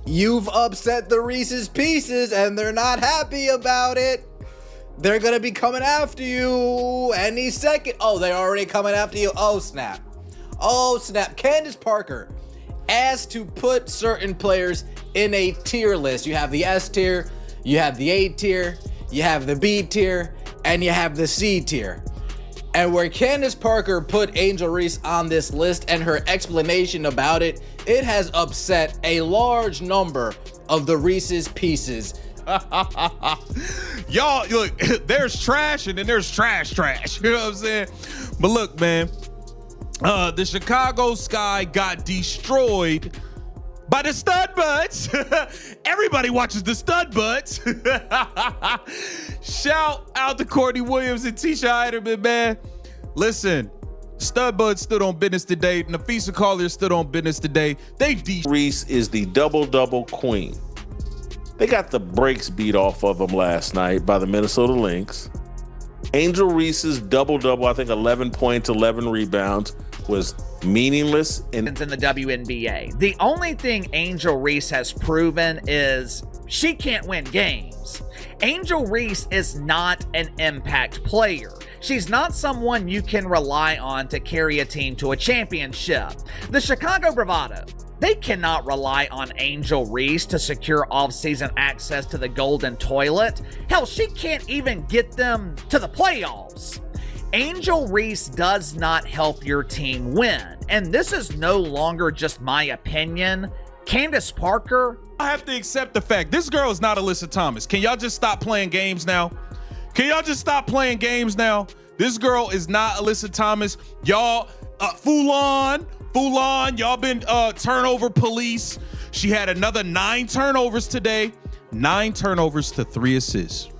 You've upset the Reese's Pieces and they're not happy about it. They're gonna be coming after you any second. Oh, they're already coming after you. Oh, snap. Oh, snap. Candace Parker asked to put certain players in a tier list. You have the S tier, you have the A tier, you have the B tier, and you have the C tier. And where Candace Parker put Angel Reese on this list and her explanation about it, it has upset a large number of the Reese's Pieces. Y'all, look, there's trash and then there's trash. You know what I'm saying? But look, man, the Chicago Sky got destroyed by the Stud Buds. Everybody watches the Stud Buds. Shout out to Courtney Williams and Tisha Heiderman, man. Listen, Stud Buds stood on business today. Nafisa Collier stood on business today. Reese is the double-double queen. They got the brakes beat off of them last night by the Minnesota Lynx. Angel Reese's double-double, I think 11 points, 11 rebounds, was meaningless. In the WNBA. The only thing Angel Reese has proven is she can't win games. Angel Reese is not an impact player. She's not someone you can rely on to carry a team to a championship. The Chicago Bravado, they cannot rely on Angel Reese to secure off-season access to the Golden Toilet. Hell, she can't even get them to the playoffs. Angel Reese does not help your team win. And this is no longer just my opinion. Candace Parker, I have to accept the fact this girl is not Alyssa Thomas. Can y'all just stop playing games now? Can y'all just stop playing games now? This girl is not Alyssa Thomas. Y'all, fool on, y'all been turnover police. She had another 9 turnovers today. 9 turnovers to 3 assists.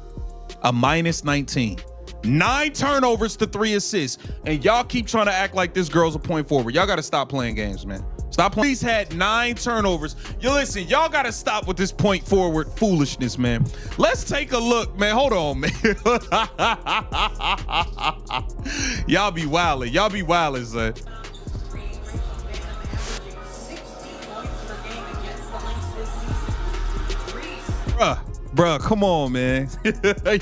A minus 19. 9 turnovers to 3 assists. And y'all keep trying to act like this girl's a point forward. Y'all got to stop playing games, man. Stop playing. He's had 9 turnovers. Yo, listen, y'all got to stop with this point forward foolishness, man. Let's take a look, man. Hold on, man. Y'all be wildin'. Y'all be wildin', son. Bruh, come on, man.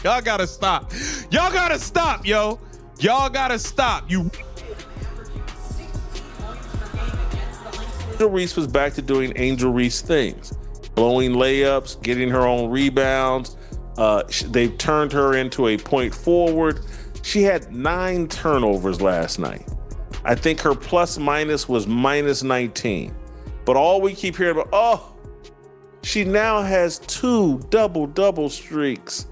Y'all gotta stop. Y'all gotta stop, yo. Y'all gotta stop. Angel Reese was back to doing Angel Reese things. Blowing layups, getting her own rebounds. They've turned her into a point forward. She had 9 turnovers last night. I think her plus minus was minus 19. But all we keep hearing about, she now has 2 double-double streaks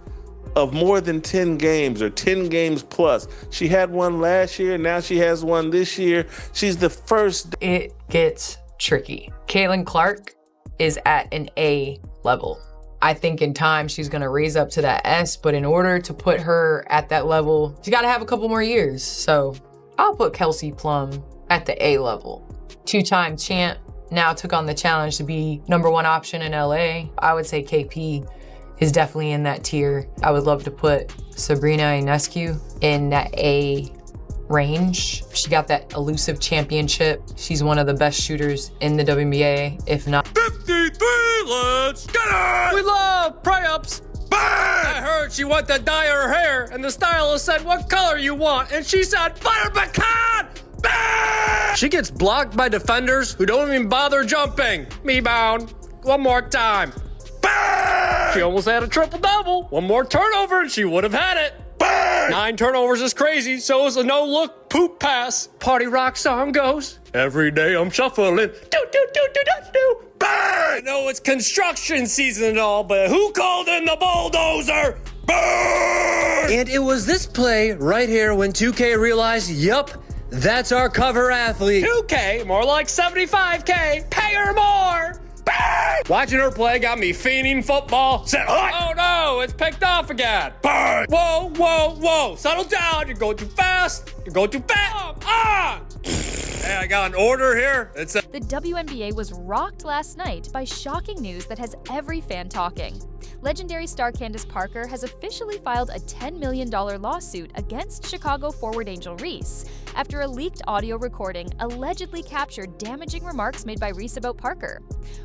of more than 10 games or 10 games plus. She had one last year. Now she has one this year. She's the first. It gets tricky. Caitlin Clark is at an A level. I think in time she's going to raise up to that S, but in order to put her at that level, she's got to have a couple more years. So I'll put Kelsey Plum at the A level. 2-time champ. Now took on the challenge to be #1 option in LA. I would say KP is definitely in that tier. I would love to put Sabrina Ionescu in that A range. She got that elusive championship. She's one of the best shooters in the WNBA, if not. 53, let's get it! We love pray-ups. Bang! I heard she wanted to dye her hair, and the stylist said, what color you want? And she said, butter pecan! Bang! She gets blocked by defenders who don't even bother jumping. Me bound. One more time. Bang! She almost had a triple-double. One more turnover and she would have had it. Bang! 9 turnovers is crazy, so is a no-look poop pass. Party rock song goes, every day I'm shuffling. Do, do, do, do, do, do. Bang! I know it's construction season and all, but who called in the bulldozer? Bang! And it was this play right here when 2K realized, yup, that's our cover athlete. 2K, more like 75K. Pay her more. Bang! Watching her play got me fiending football. Said, oh no, it's picked off again. Bang! Whoa, whoa, whoa. Settle down. You're going too fast. You're going too fast. On. Hey, I got an order here. It's a The WNBA was rocked last night by shocking news that has every fan talking. Legendary star Candace Parker has officially filed a $10 million lawsuit against Chicago forward Angel Reese after a leaked audio recording allegedly captured damaging remarks made by Reese about Parker.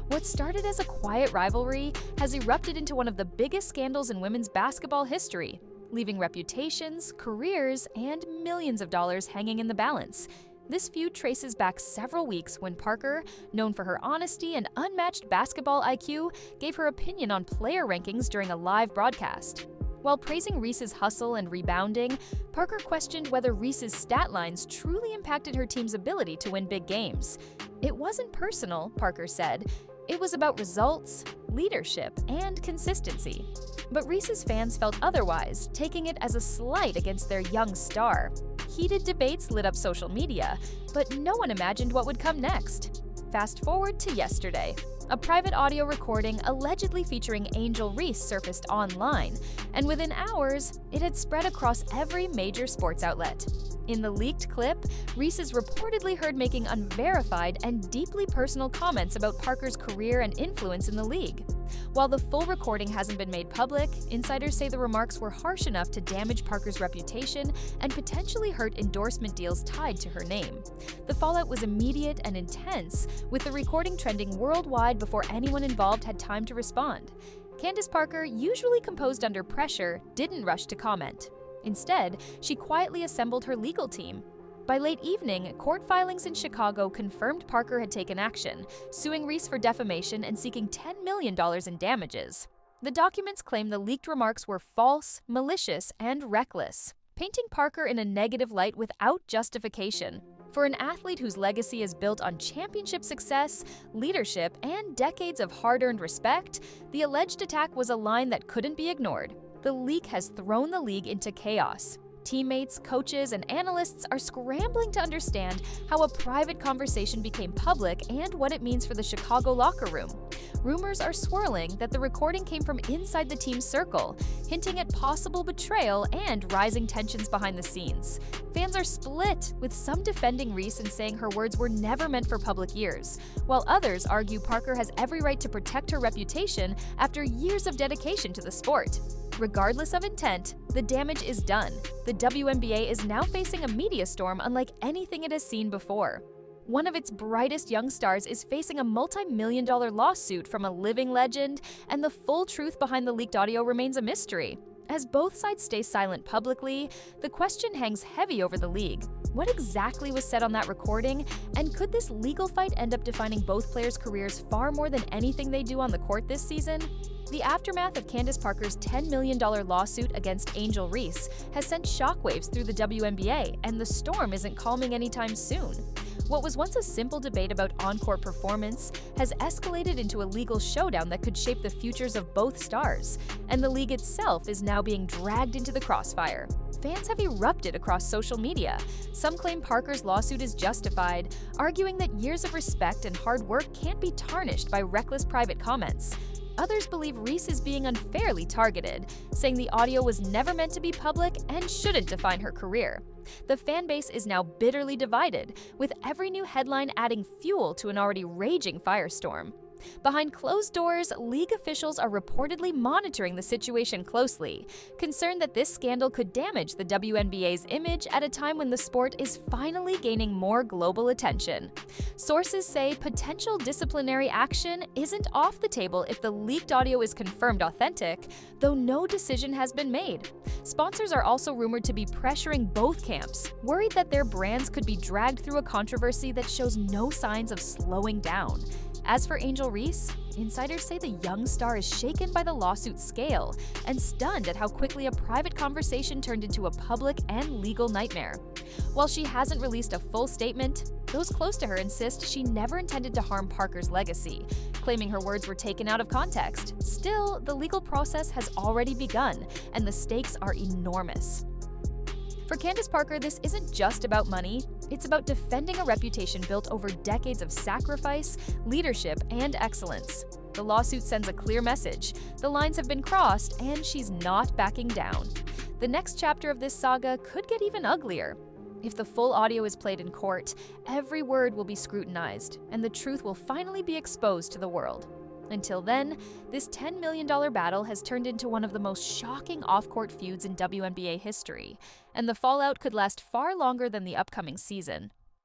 What started as a quiet rivalry has erupted into one of the biggest scandals in women's basketball history, leaving reputations, careers, and millions of dollars hanging in the balance. This feud traces back several weeks when Parker, known for her honesty and unmatched basketball IQ, gave her opinion on player rankings during a live broadcast. While praising Reese's hustle and rebounding, Parker questioned whether Reese's stat lines truly impacted her team's ability to win big games. It wasn't personal, Parker said. It was about results, leadership, and consistency. But Reese's fans felt otherwise, taking it as a slight against their young star. Heated debates lit up social media, but no one imagined what would come next. Fast forward to yesterday. A private audio recording allegedly featuring Angel Reese surfaced online, and within hours, it had spread across every major sports outlet. In the leaked clip, Reese is reportedly heard making unverified and deeply personal comments about Parker's career and influence in the league. While the full recording hasn't been made public, insiders say the remarks were harsh enough to damage Parker's reputation and potentially hurt endorsement deals tied to her name. The fallout was immediate and intense, with the recording trending worldwide before anyone involved had time to respond. Candace Parker, usually composed under pressure, didn't rush to comment. Instead, she quietly assembled her legal team. By late evening, court filings in Chicago confirmed Parker had taken action, suing Reese for defamation and seeking $10 million in damages. The documents claim the leaked remarks were false, malicious, and reckless, painting Parker in a negative light without justification. For an athlete whose legacy is built on championship success, leadership, and decades of hard-earned respect, the alleged attack was a line that couldn't be ignored. The leak has thrown the league into chaos. Teammates, coaches, and analysts are scrambling to understand how a private conversation became public and what it means for the Chicago locker room. Rumors are swirling that the recording came from inside the team's circle, hinting at possible betrayal and rising tensions behind the scenes. Fans are split, with some defending Reese and saying her words were never meant for public ears, while others argue Parker has every right to protect her reputation after years of dedication to the sport. Regardless of intent, the damage is done. The WNBA is now facing a media storm unlike anything it has seen before. One of its brightest young stars is facing a multi-million-dollar lawsuit from a living legend, and the full truth behind the leaked audio remains a mystery. As both sides stay silent publicly, the question hangs heavy over the league. What exactly was said on that recording, and could this legal fight end up defining both players' careers far more than anything they do on the court this season? The aftermath of Candace Parker's $10 million lawsuit against Angel Reese has sent shockwaves through the WNBA, and the storm isn't calming anytime soon. What was once a simple debate about on-court performance has escalated into a legal showdown that could shape the futures of both stars, and the league itself is now being dragged into the crossfire. Fans have erupted across social media. Some claim Parker's lawsuit is justified, arguing that years of respect and hard work can't be tarnished by reckless private comments. Others believe Reese is being unfairly targeted, saying the audio was never meant to be public and shouldn't define her career. The fan base is now bitterly divided, with every new headline adding fuel to an already raging firestorm. Behind closed doors, league officials are reportedly monitoring the situation closely, concerned that this scandal could damage the WNBA's image at a time when the sport is finally gaining more global attention. Sources say potential disciplinary action isn't off the table if the leaked audio is confirmed authentic, though no decision has been made. Sponsors are also rumored to be pressuring both camps, worried that their brands could be dragged through a controversy that shows no signs of slowing down. As for Angel Reese, insiders say the young star is shaken by the lawsuit's scale and stunned at how quickly a private conversation turned into a public and legal nightmare. While she hasn't released a full statement, those close to her insist she never intended to harm Parker's legacy, claiming her words were taken out of context. Still, the legal process has already begun, and the stakes are enormous. For Candace Parker, this isn't just about money. It's about defending a reputation built over decades of sacrifice, leadership, and excellence. The lawsuit sends a clear message. The lines have been crossed, and she's not backing down. The next chapter of this saga could get even uglier. If the full audio is played in court, every word will be scrutinized, and the truth will finally be exposed to the world. Until then, this $10 million battle has turned into one of the most shocking off-court feuds in WNBA history, and the fallout could last far longer than the upcoming season.